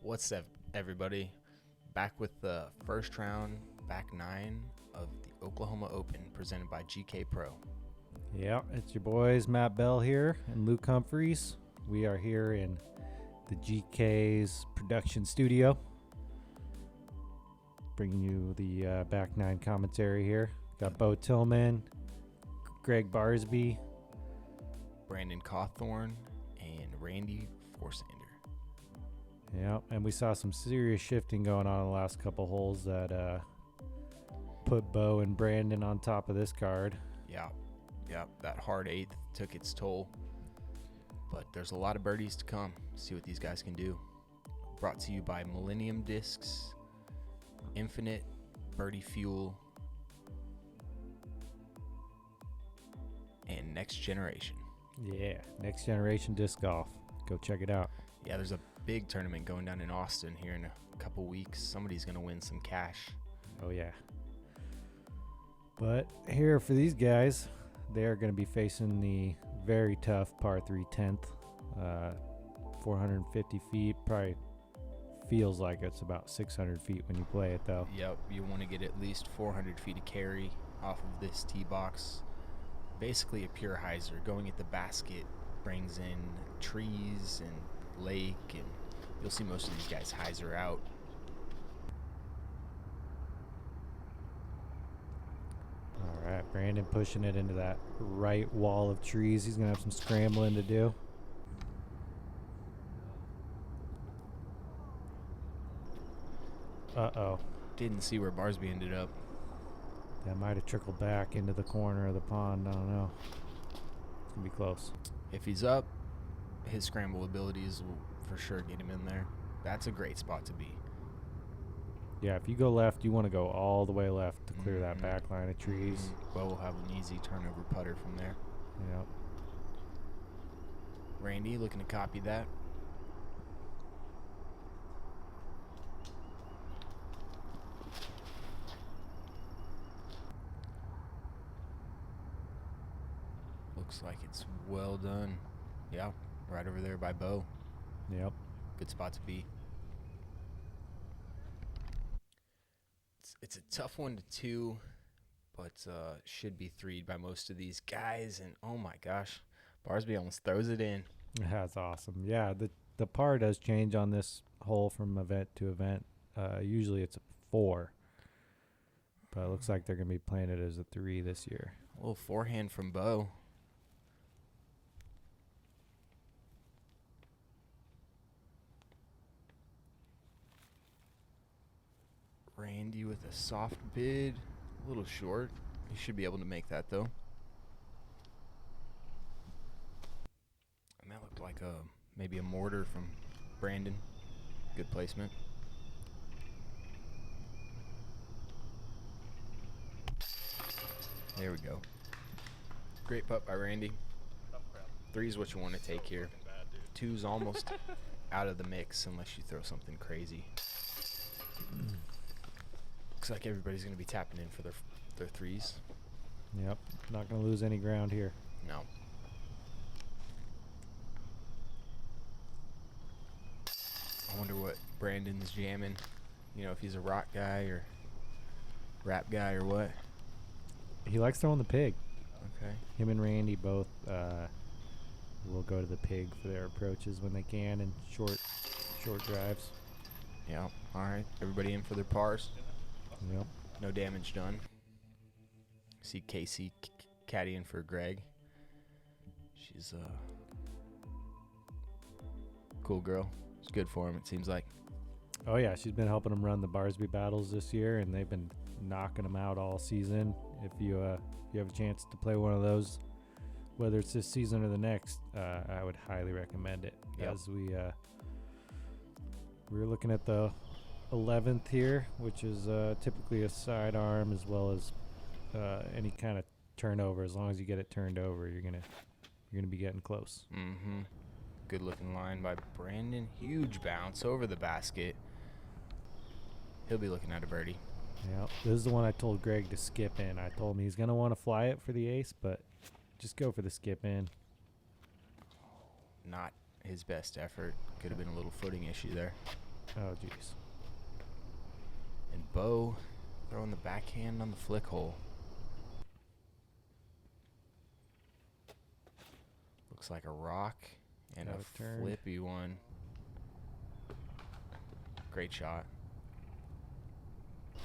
What's up, everybody? Back with the first round, back nine of the Oklahoma Open presented by GK Pro. Yeah, it's your boys Matt Bell here and Luke Humphreys. We are here in the GK's production studio, bringing you the back nine commentary here. Got Bo Tillman, Gregg Barsby, Brandon Cawthorne, and Randy Forsander. Yeah, and we saw some serious shifting going on in the last couple holes that put Bo and Brandon on top of this card. Yeah, that hard eighth took its toll. But there's a lot of birdies to come. See what these guys can do. Brought to you by Millennium Discs, Infinite Birdie Fuel, and Next Generation. Yeah, Next Generation Disc Golf. Go check it out. Yeah, there's a big tournament going down in Austin here in a couple weeks. Somebody's going to win some cash. Oh, yeah. But here for these guys, they are going to be facing the very tough par 3 10th. 450 feet. Probably feels like it's about 600 feet when you play it, though. Yep, you want to get at least 400 feet of carry off of this tee box. Basically a pure hyzer. Going at the basket brings in trees and lake, and you'll see most of these guys hyzer out. All right, Brandon pushing it into that right wall of trees. He's going to have some scrambling to do. Uh-oh. Didn't see where Barsby ended up. That might have trickled back into the corner of the pond. I don't know. It's going to be close. If he's up, his scramble abilities will for sure get him in there. That's a great spot to be. Yeah, if you go left, you want to go all the way left to clear that back line of trees. Well, we'll have an easy turnover putter from there. Yep. Randy looking to copy that. Looks like it's well done. Yeah, right over there by Bo. Yep. Good spot to be. It's a tough one to two, but should be threed by most of these guys. And oh my gosh, Barsby almost throws it in. That's awesome. Yeah, the par does change on this hole from event to event. Usually it's a 4, but it looks like they're going to be playing it as a 3 this year. A little forehand from Bo. Randy with a soft bid, a little short. He should be able to make that though. And that looked like maybe a mortar from Brandon. Good placement. There we go. Great putt by Randy. 3 is what you want to take here. 2's almost out of the mix unless you throw something crazy. Looks like everybody's going to be tapping in for their 3s. Yep, not going to lose any ground here. No. I wonder what Brandon's jamming. You know, if he's a rock guy or rap guy or what. He likes throwing the pig. Okay. Him and Randy both will go to the pig for their approaches when they can and short drives. Yeah. All right. Everybody in for their pars. Yep. No damage done. See Casey caddying for Gregg. She's a cool girl. It's good for him, it seems like. Oh, yeah, she's been helping them run the Barsby battles this year, and they've been knocking them out all season. If you have a chance to play one of those, whether it's this season or the next, I would highly recommend it. Yep. As we're looking at the 11th here, which is typically a sidearm as well as any kind of turnover. As long as you get it turned over, you're gonna be getting close. Mm-hmm. Good looking line by Brandon. Huge bounce over the basket. He'll be looking at a birdie. Yeah, this is the one I told Gregg to skip in. I told him he's gonna want to fly it for the ace, but just go for the skip in. Not his best effort. Could have been a little footing issue there. Oh, jeez. And Bo throwing the backhand on the flick hole. Looks like a rock and Out a of turn. flippy one. Great shot.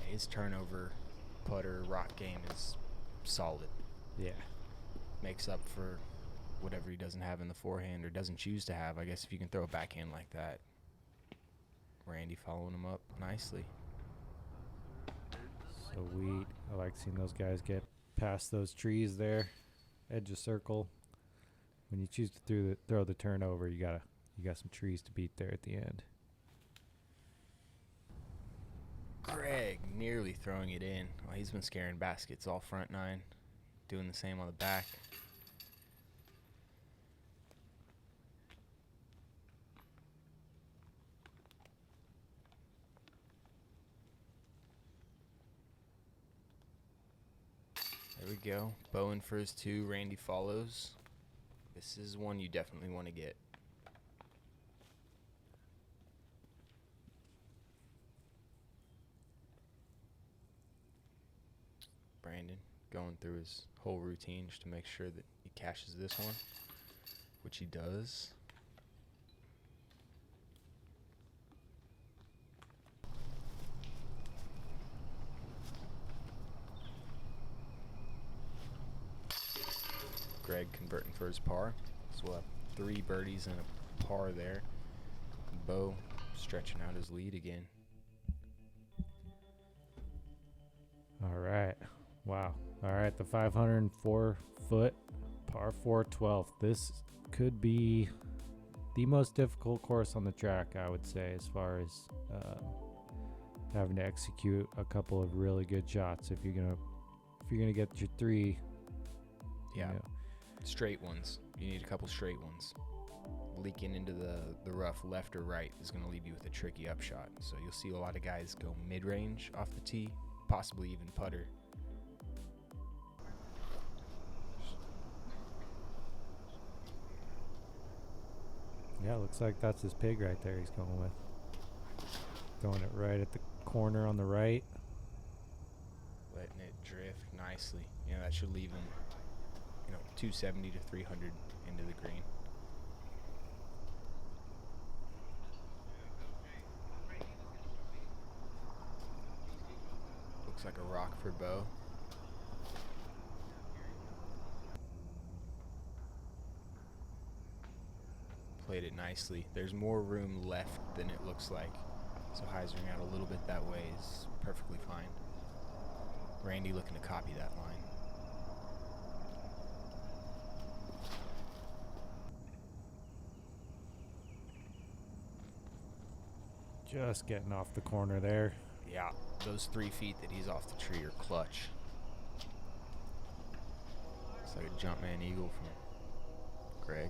His turnover putter rock game is solid. Yeah. Makes up for whatever he doesn't have in the forehand or doesn't choose to have. I guess if you can throw a backhand like that. Randy following him up nicely. Sweet. I like seeing those guys get past those trees there, edge of circle. When you choose to throw the turnover, you got some trees to beat there at the end. Gregg nearly throwing it in. Well, he's been scaring baskets all front nine. Doing the same on the back. There we go. Bowen for his 2. Randy follows. This is one you definitely want to get. Brandon going through his whole routine just to make sure that he cashes this one, which he does. Gregg converting for his par. So we'll have 3 birdies and a par there. Bo stretching out his lead again. All right. Wow. All right. The 504-foot par 4 12th. This could be the most difficult course on the track, I would say, as far as having to execute a couple of really good shots. If you're gonna get your 3, Yeah. you know, Straight ones. You need a couple straight ones. Leaking into the rough left or right is going to leave you with a tricky upshot. So you'll see a lot of guys go mid-range off the tee, possibly even putter. yeah, looks like that's his pig right there. He's going with throwing it right at the corner on the right. Letting it drift nicely. You know, that should leave him, 270 to 300 into the green. Looks like a rock for Bo. Played it nicely. There's more room left than it looks like. So hyzering out a little bit that way is perfectly fine. Randy looking to copy that line. Just getting off the corner there. Yeah, those 3 feet that he's off the tree are clutch. It's like a Jumpman Eagle from Gregg.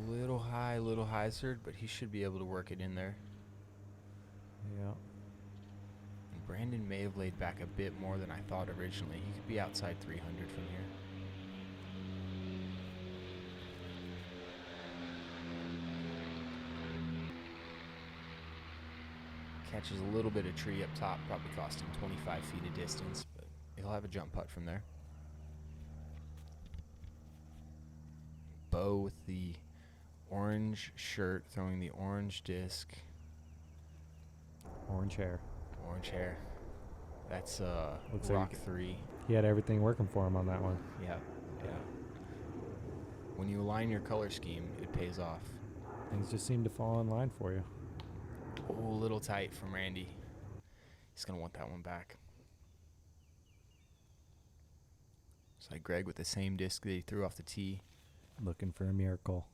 Little high, little hyzered, but he should be able to work it in there. Yeah. And Brandon may have laid back a bit more than I thought originally. He could be outside 300 from here. Catches a little bit of tree up top, probably cost him 25 feet of distance, but he'll have a jump putt from there. Bo with the orange shirt, throwing the orange disc. Orange hair. Orange hair. That's Looks rock like 3. he had everything working for him on that one. Yeah, yeah. When you align your color scheme, it pays off. Things just seem to fall in line for you. Oh, a little tight from Randy. He's going to want that one back. It's like Gregg with the same disc that he threw off the tee. Looking for a miracle.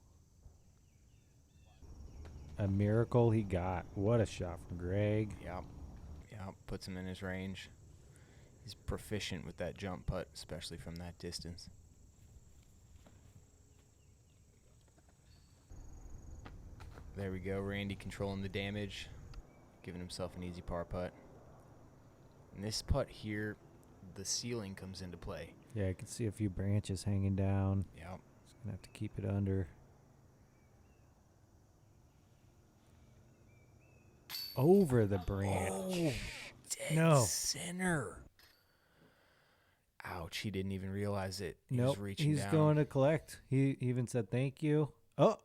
A miracle he got. What a shot from Gregg. Yep. Puts him in his range. He's proficient with that jump putt, especially from that distance. There we go. Randy controlling the damage, giving himself an easy par putt. And this putt here, the ceiling comes into play. Yeah, I could see a few branches hanging down. Yep. Gonna have to keep it under. Over the branch. Oh, dead No. center. Ouch, he didn't even realize it. He Nope, was reaching he's down. going to collect. He even said thank you. Oh,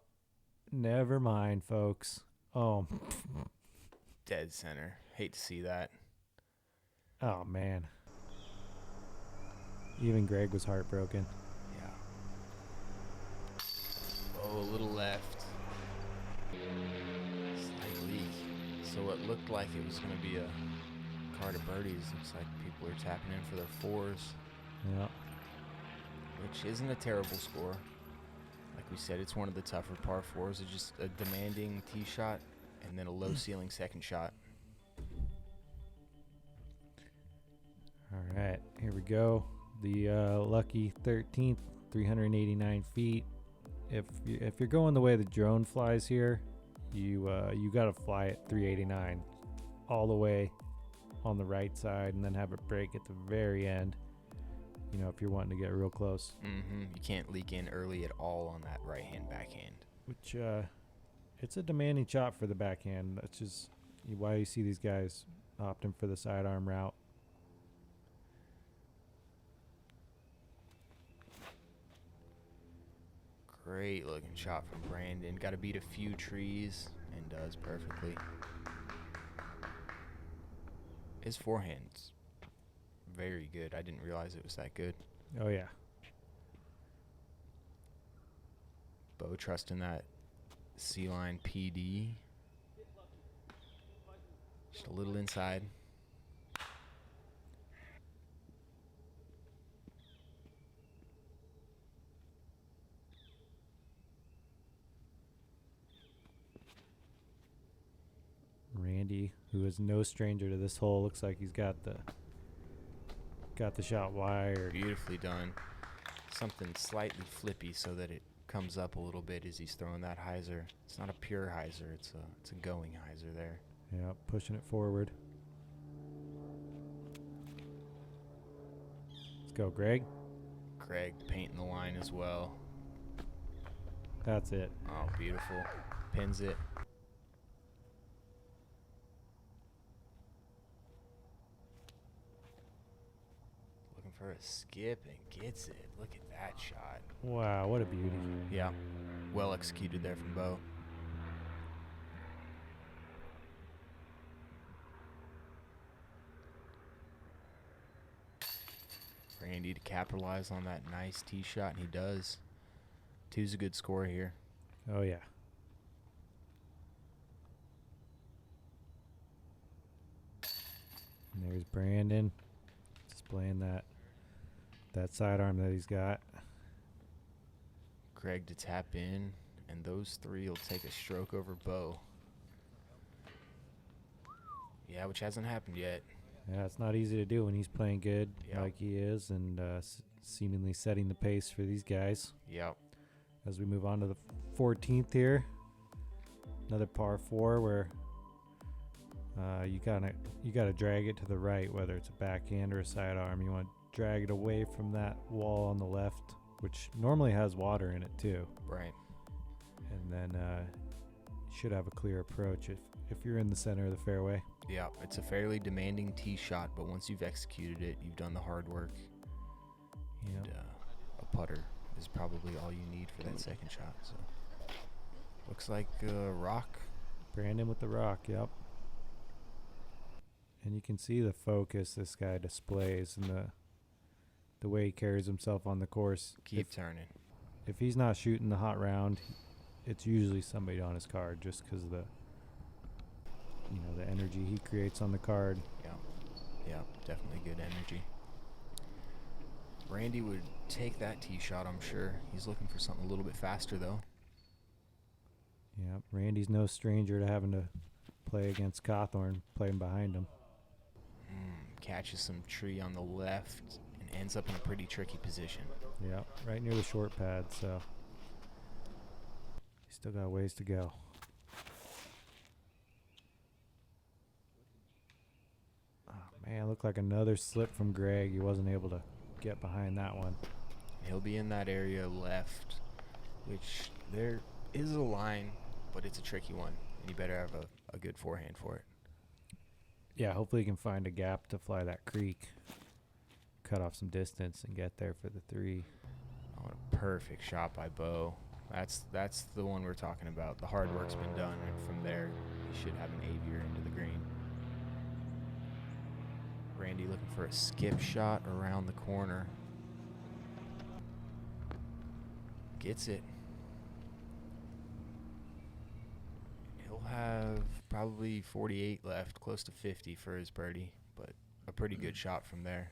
never mind, folks. Oh, Dead center. Hate to see that. oh man. Even Gregg was heartbroken. Yeah. Oh, a little left. Slight leak. So it looked like it was going to be a card of birdies. Looks like people are tapping in for their fours. Yeah. Which isn't a terrible score. Like we said, it's one of the tougher par fours. It's just a demanding tee shot and then a low ceiling second shot. All right, here we go. The lucky 13th, 389 feet. If you're going the way the drone flies here, you got to fly at 389 all the way on the right side and then have it break at the very end. You know, if you're wanting to get real close. Mm-hmm. You can't leak in early at all on that right-hand backhand. Which, it's a demanding shot for the backhand. That's just why you see these guys opting for the sidearm route. Great looking shot from Brandon. Got to beat a few trees and does perfectly. His forehand's very good. I didn't realize it was that good. Oh, yeah. Bo trusting that C-line PD. Just a little inside. Randy, who is no stranger to this hole, looks like he's got the shot wired. Beautifully done. Something slightly flippy so that it comes up a little bit as he's throwing that hyzer. It's not a pure hyzer. It's a going hyzer there. Yeah, pushing it forward. Let's go, Gregg. Gregg painting the line as well. That's it. Oh, beautiful. Pins it. Looking for a skip and gets it. Look at that shot. Wow, what a beauty. Yeah. Well executed there from Bo. Randy to capitalize on that nice tee shot, and he does. Two's a good score here. Oh, yeah. And there's Brandon displaying that sidearm that he's got. Gregg to tap in, and those three will take a stroke over Bo. Yeah, which hasn't happened yet. Yeah, it's not easy to do when he's playing good Yep. like he is and seemingly setting the pace for these guys. Yep. As we move on to the 14th here, another par 4 where you gotta drag it to the right, whether it's a backhand or a sidearm. You want to drag it away from that wall on the left, which normally has water in it too. Right. And then you should have a clear approach if you're in the center of the fairway. Yeah, it's a fairly demanding tee shot, but once you've executed it, you've done the hard work. Yeah. And a putter is probably all you need for that second shot. So looks like rock. Brandon with the rock, yep. And you can see the focus this guy displays and the way he carries himself on the course. Keep turning. If he's not shooting the hot round, it's usually somebody on his card just because of the energy he creates on the card. Yeah, definitely good energy. Randy would take that tee shot, I'm sure. He's looking for something a little bit faster, though. Yeah, Randy's no stranger to having to play against Cawthorne, playing behind him. Catches some tree on the left and ends up in a pretty tricky position. Yeah, right near the short pad, so he's still got a ways to go. Oh, man, looked like another slip from Gregg. He wasn't able to get behind that one. He'll be in that area left which there is a line, but it's a tricky one, and you better have a good forehand for it. Yeah, hopefully you can find a gap to fly that creek, cut off some distance, and get there for the 3. Oh, what a perfect shot by Bo. That's the one we're talking about. The hard work's been done, and from there, you should have an aviator into the green. Randy looking for a skip shot around the corner. Gets it. He'll have probably 48 left, close to 50 for his birdie, but a pretty good shot from there.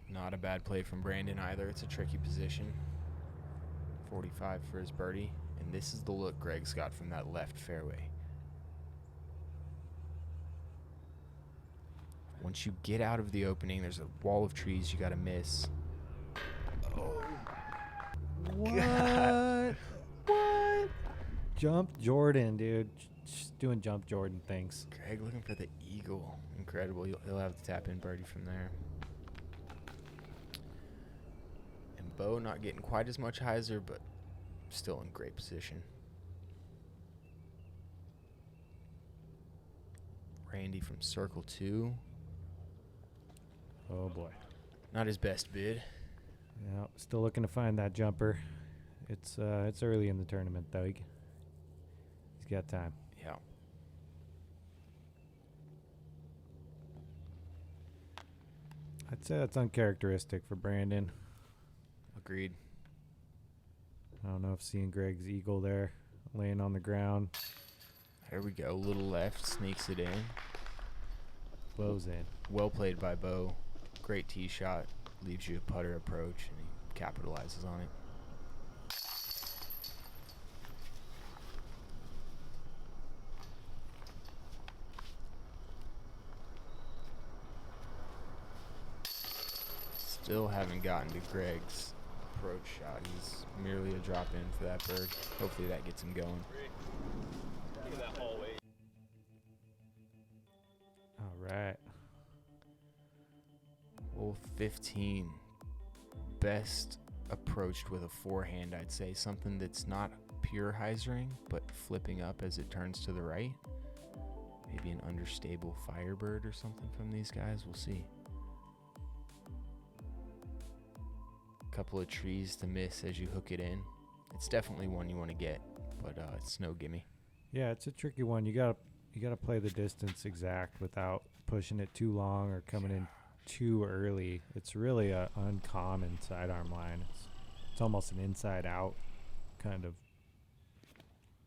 Not a bad play from Brandon either. It's a tricky position. 45 for his birdie, and this is the look Gregg's got from that left fairway. Once you get out of the opening, there's a wall of trees you got to miss. Oh, What? What? Jump Jordan, dude. Just doing jump Jordan things. Gregg looking for the eagle. Incredible. He'll have the tap-in birdie from there. And Bo not getting quite as much hyzer, but still in great position. Randy from circle 2. Oh boy. Not his best bid. Yeah, still looking to find that jumper. It's early in the tournament though. He's got time. Yeah. I'd say that's uncharacteristic for Brandon. Agreed. I don't know if seeing Gregg's eagle there laying on the ground. There we go. Little left, sneaks it in. Bo's in. Well played by Bo. Great tee shot. Leaves you a putter approach, and he capitalizes on it. Still haven't gotten to Gregg's approach shot. He's merely a drop in for that bird. Hopefully that gets him going. All right. Hole 15. Best approached with a forehand, I'd say. Something that's not pure hyzering, but flipping up as it turns to the right. Maybe an understable Firebird or something from these guys. We'll see. Couple of trees to miss as you hook it in. It's definitely one you want to get, but it's no gimme. Yeah, it's a tricky one. You gotta play the distance exact without pushing it too long or coming in too early. It's really a uncommon sidearm line. It's almost an inside out kind of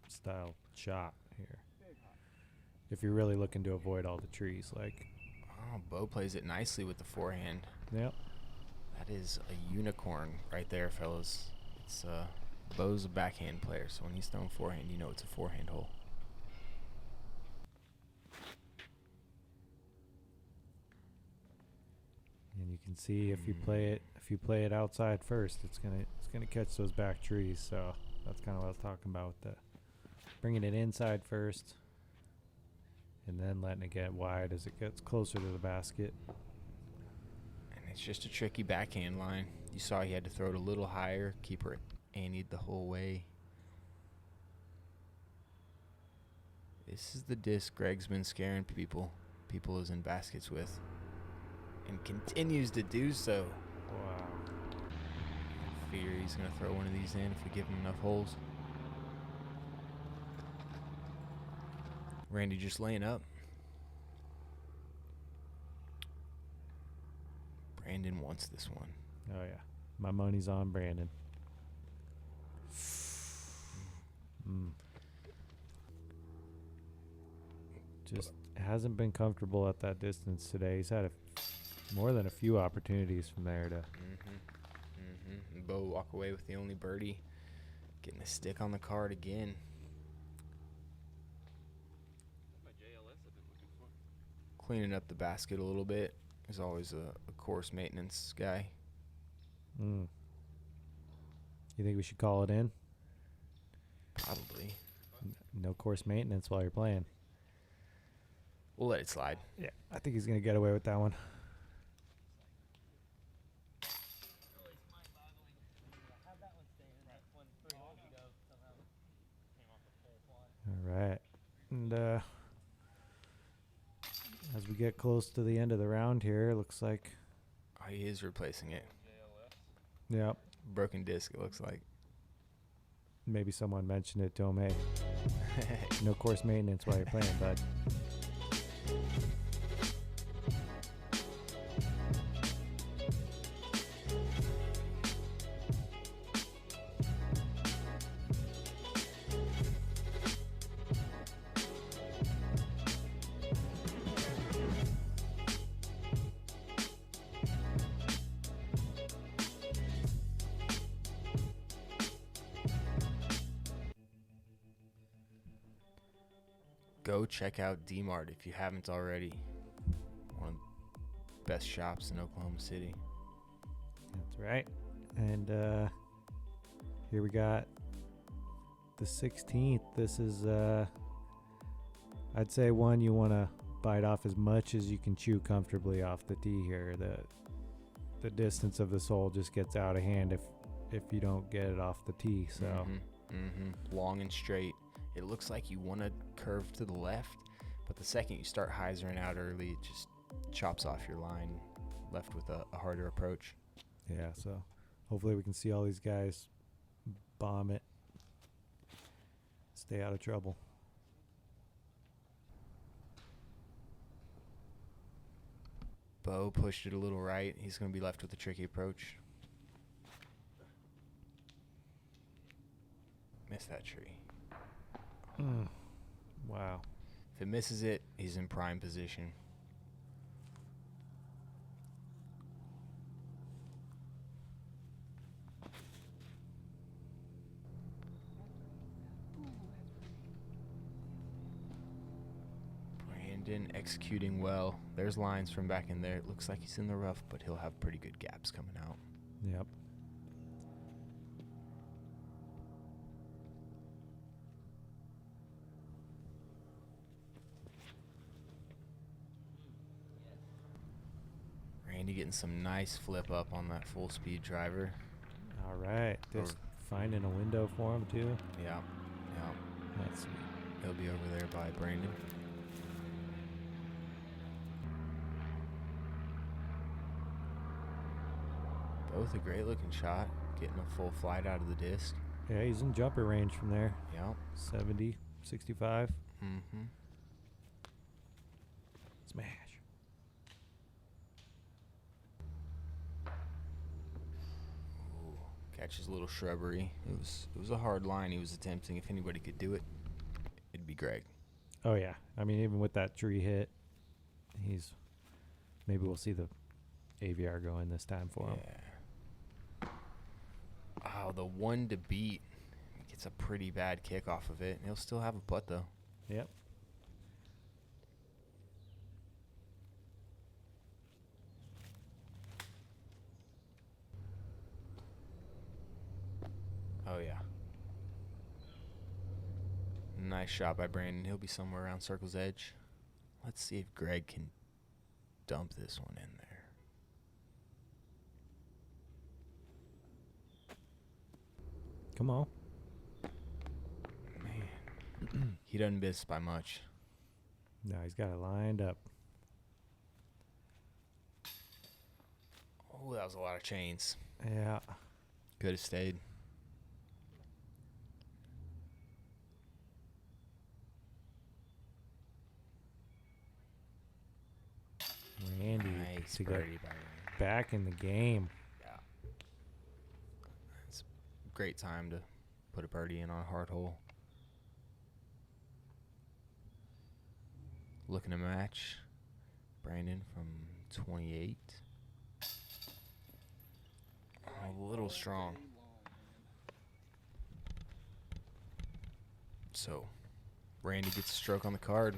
style shot here. If you're really looking to avoid all the trees, like. Oh, Bo plays it nicely with the forehand. Yep. That is a unicorn right there, fellas. It's Bo's a backhand player, so when he's throwing forehand, you know it's a forehand hole. And you can see if you play it outside first, it's gonna catch those back trees. So that's kind of what I was talking about with the bringing it inside first, and then letting it get wide as it gets closer to the basket. It's just a tricky backhand line. You saw he had to throw it a little higher, keep her antied the whole way. This is the disc Gregg's been scaring people is in baskets with, and continues to do so. Wow. I figure he's going to throw one of these in if we give him enough holes. Randy just laying up. Brandon wants this one. Oh yeah, my money's on Brandon. Just hasn't been comfortable at that distance today. He's had more than a few opportunities from there to. And Bo walk away with the only birdie, getting a stick on the card again. Cleaning up the basket a little bit. He's always a course maintenance guy. You think we should call it in? Probably. No course maintenance while you're playing. We'll let it slide. Yeah, I think he's going to get away with that one. All right. And as we get close to the end of the round here, it looks like... Oh, he is replacing it. Yep. Broken disc, it looks like. Maybe someone mentioned it to him. Hey, no course maintenance while you're playing, bud. Go check out D-Mart if you haven't already. One of the best shops in Oklahoma City. That's right. And here we got the 16th. This is, I'd say, one you want to bite off as much as you can chew comfortably off the tee here. The distance of this hole just gets out of hand if you don't get it off the tee. So long and straight. It looks like you want to curve to the left, but the second you start hyzering out early, it just chops off your line, left with a harder approach. Yeah, so hopefully we can see all these guys bomb it, stay out of trouble. Bo pushed it a little right. He's going to be left with a tricky approach. Missed that tree. Wow. If it misses it, he's in prime position. Brandon executing well. There's lines from back in there. It looks like he's in the rough, but he'll have pretty good gaps coming out. Yep. Randy getting some nice flip up on that full speed driver. All right. Just finding a window for him, too. Yeah. That's sweet. He'll be over there by Brandon. Both a great looking shot. Getting a full flight out of the disc. Yeah, he's in jumper range from there. Yeah. 70, 65. Smash. Ooh, catches a little shrubbery. It was a hard line he was attempting. If anybody could do it, it'd be Gregg. Oh, yeah. I mean, even with that tree hit, maybe we'll see the AVR go in this time for him. Yeah. Oh, the one to beat gets a pretty bad kick off of it. He'll still have a putt, though. Yep. Oh, yeah. Nice shot by Brandon. He'll be somewhere around circle's edge. Let's see if Gregg can dump this one in there. Come on. Man. He doesn't miss by much. No, he's got it lined up. Oh, that was a lot of chains. Yeah. Could have stayed. Randy Nice to get birdie by Randy. back in the game. Yeah. It's a great time to put a birdie in on a hard hole. Looking to match Brandon from 28. A little strong. So, Randy gets a stroke on the card.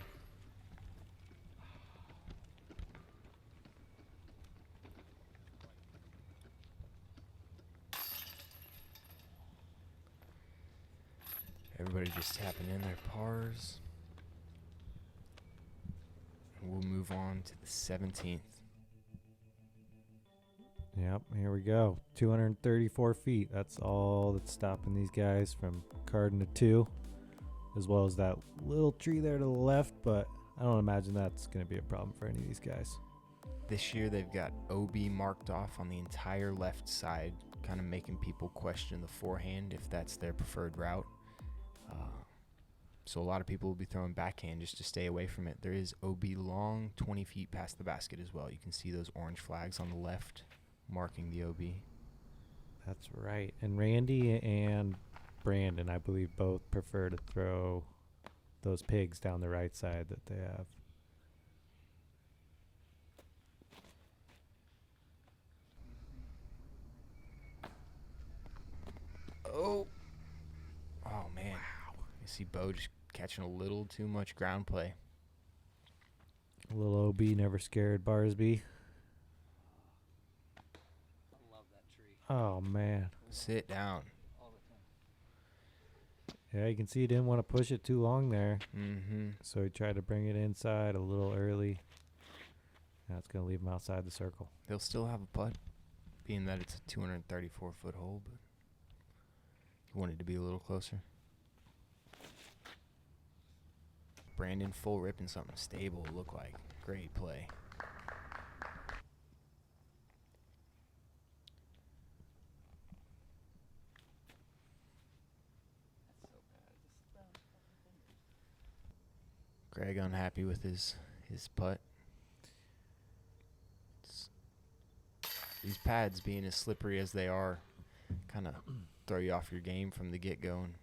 Everybody just tapping in their pars. We'll move on to the 17th. Yep, here we go. 234 feet. That's all that's stopping these guys from carding a 2, as well as that little tree there to the left, but I don't imagine that's going to be a problem for any of these guys. This year they've got OB marked off on the entire left side, kind of making people question the forehand if that's their preferred route. So a lot of people will be throwing backhand just to stay away from it. There is OB long 20 feet past the basket as well. You can see those orange flags on the left marking the OB. That's right. And Randy and Brandon, I believe, both prefer to throw those pigs down the right side that they have. Oh man. Wow. You see Bo just catching a little too much ground play. A little OB never scared Barsby. I love that tree. Oh, man. Sit down. All the time. Yeah, you can see he didn't want to push it too long there. Mm-hmm. So he tried to bring it inside a little early. Now it's going to leave him outside the circle. They'll still have a putt, being that it's a 234-foot hole, but he wanted to be a little closer. Brandon full ripping something stable, look like. Great play. That's so bad. Just brown fucking fingers. Gregg unhappy with his putt. These pads being as slippery as they are kind of throw you off your game from the get-go. And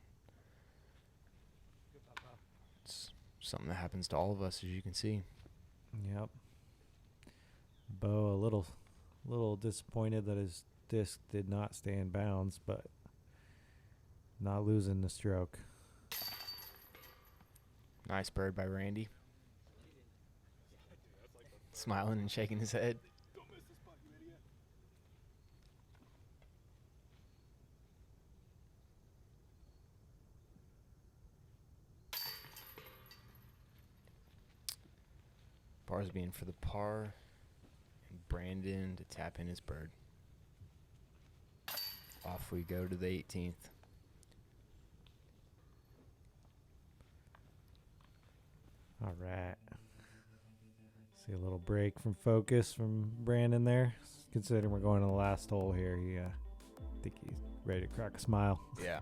it's something that happens to all of us, as you can see. Yep. Bo a little disappointed that his disc did not stay in bounds, but not losing the stroke. Nice bird by Randy. Smiling and shaking his head. Barsby in for the par, and Brandon to tap in his bird. Off we go to the 18th. All right. See a little break from focus from Brandon there. Considering we're going to the last hole here, I think he's ready to crack a smile. Yeah.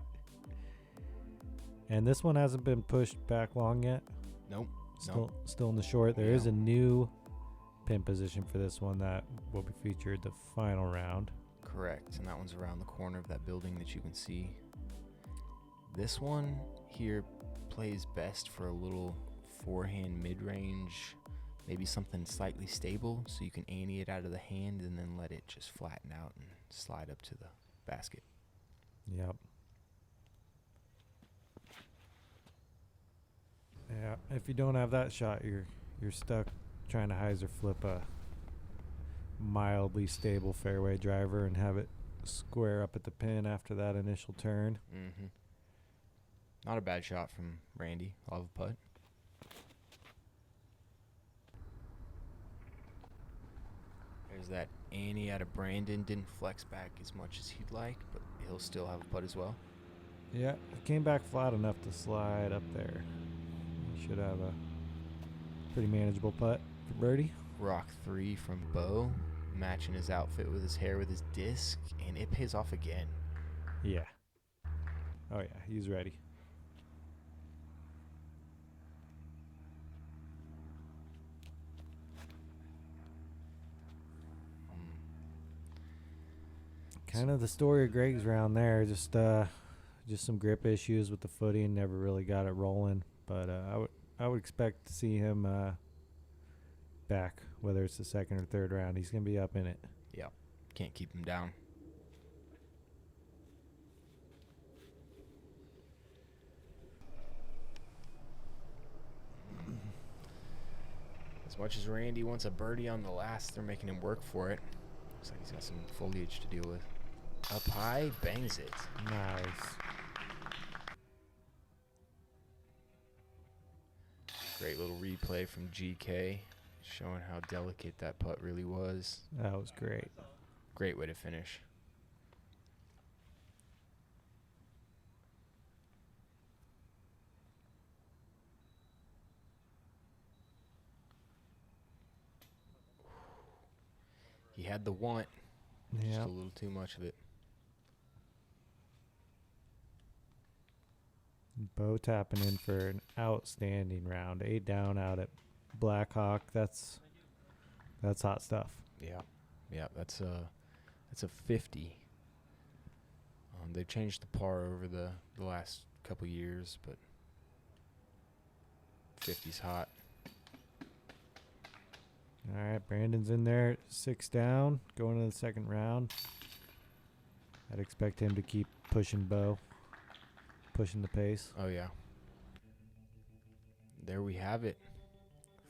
And this one hasn't been pushed back long yet. Nope. Still in the short. There is a new pin position for this one that will be featured the final round. Correct. And that one's around the corner of that building that you can see. This one here plays best for a little forehand mid-range, maybe something slightly stable so you can ante it out of the hand and then let it just flatten out and slide up to the basket. Yep. Yeah, if you don't have that shot, you're stuck trying to hyzer flip a mildly stable fairway driver and have it square up at the pin after that initial turn. Mm-hmm. Not a bad shot from Randy. Love a putt. There's that ante out of Brandon. Didn't flex back as much as he'd like, but he'll still have a putt as well. Yeah, it came back flat enough to slide up there. You should have a pretty manageable putt for birdie. Rock 3 from Bo, matching his outfit with his hair with his disc, and it pays off again. Yeah. Oh yeah, he's ready. Kind of the story of Gregg's round there. Just some grip issues with the footing. Never really got it rolling. But I would expect to see him back, whether it's the second or third round. He's gonna be up in it. Yeah, can't keep him down. As much as Randy wants a birdie on the last, they're making him work for it. Looks like he's got some foliage to deal with. Up high, bangs it. Nice. Great little replay from GK. Showing how delicate that putt really was. That was great. Great way to finish. He had the want, just Yeah. a little too much of it. Bo tapping in for an outstanding round. 8 down out at Blackhawk. That's hot stuff. Yeah, yeah, that's a 50. They've changed the par over the last couple years, but 50's hot. All right, Brandon's in there, 6 down, going to the second round. I'd expect him to keep pushing Bo, pushing the pace. Oh yeah. There we have it.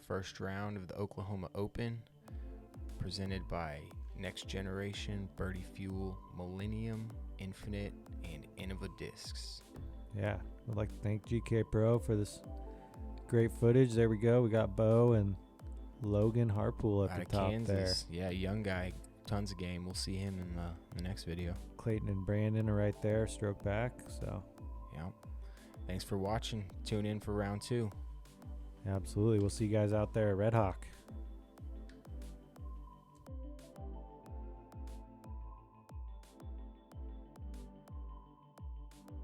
First round of the Oklahoma Open, presented by Next Generation, Birdie Fuel, Millennium, Infinite, and Innova Discs. Yeah, I'd like to thank GK Pro for this great footage. There we go. We got Bo and Logan Harpool at Out the of top Kansas. Yeah, young guy, tons of game. We'll see him in the next video. there. Clayton and Brandon are right there, stroke back. So, Yeah. Thanks for watching. Tune in for round 2. absolutely. We'll see you guys out there at Red Hawk.